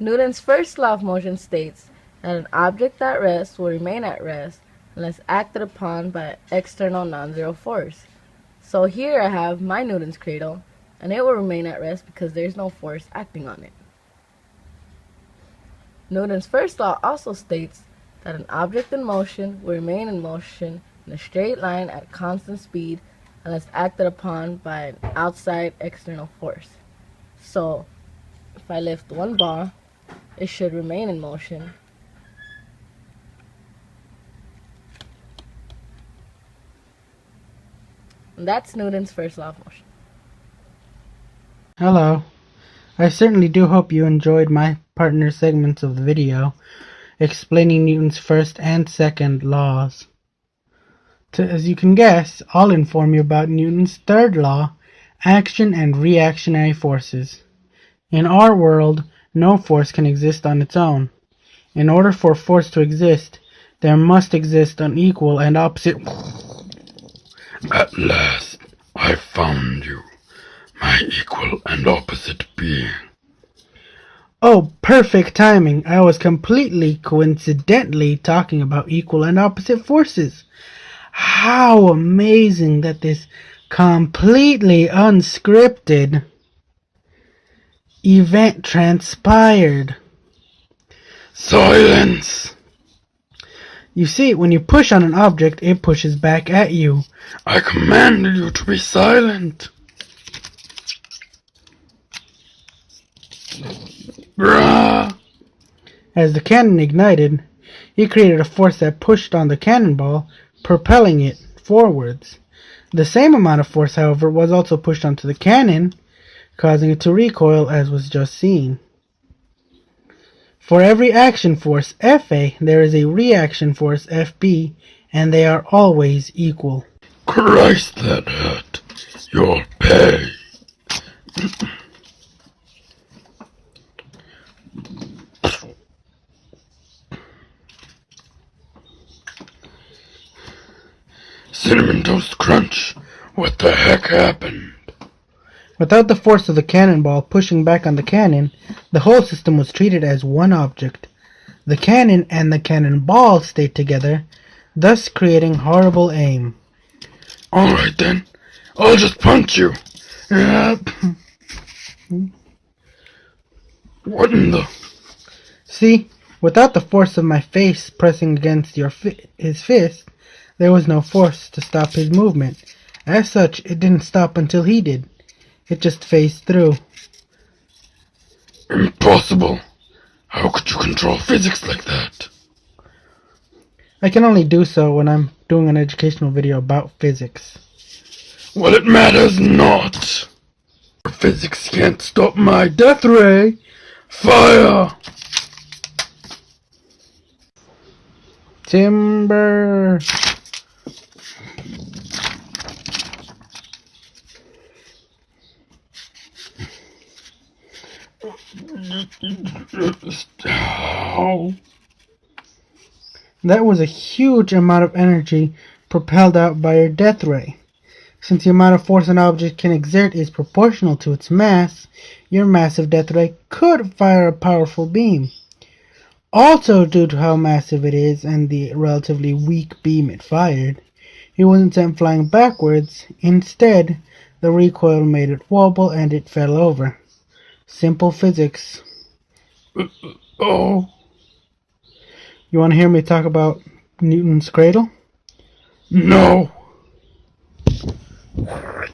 Newton's first law of motion states that an object at rest will remain at rest unless acted upon by an external non-zero force. So here I have my Newton's cradle, and it will remain at rest because there's no force acting on it. Newton's first law also states that an object in motion will remain in motion in a straight line at constant speed unless acted upon by an outside external force. So if I lift one bar, it should remain in motion. And that's Newton's first law of motion. Hello. I certainly do hope you enjoyed my partner segments of the video explaining Newton's first and second laws. As you can guess, I'll inform you about Newton's third law, action and reactionary forces. In our world, no force can exist on its own. In order for a force to exist, there must exist an equal and opposite. At last, I found you, my equal and opposite being. Oh, perfect timing. I was completely coincidentally talking about equal and opposite forces. How amazing that this completely unscripted event transpired. Silence! You see, when you push on an object, it pushes back at you. I commanded you to be silent. Brah! As the cannon ignited, it created a force that pushed on the cannonball, propelling it forwards. The same amount of force, however, was also pushed onto the cannon, causing it to recoil, as was just seen. For every action force, Fa, there is a reaction force, Fb, and they are always equal. Christ, that hurt. You'll pay. Cinnamon Toast Crunch, what the heck happened? Without the force of the cannonball pushing back on the cannon, the whole system was treated as one object. The cannon and the cannonball stayed together, thus creating horrible aim. Alright then, I'll just punch you. What in the... See, without the force of my face pressing against his fist, there was no force to stop his movement. As such, it didn't stop until he did. It just phased through. Impossible. How could you control physics like that? I can only do so when I'm doing an educational video about physics. Well, it matters not. Physics can't stop my death ray. Fire! Timber! That was a huge amount of energy propelled out by your death ray. Since the amount of force an object can exert is proportional to its mass, your massive death ray could fire a powerful beam. Also, due to how massive it is and the relatively weak beam it fired, it wasn't sent flying backwards. Instead, the recoil made it wobble and it fell over. Simple physics. Oh. You want to hear me talk about Newton's cradle? No.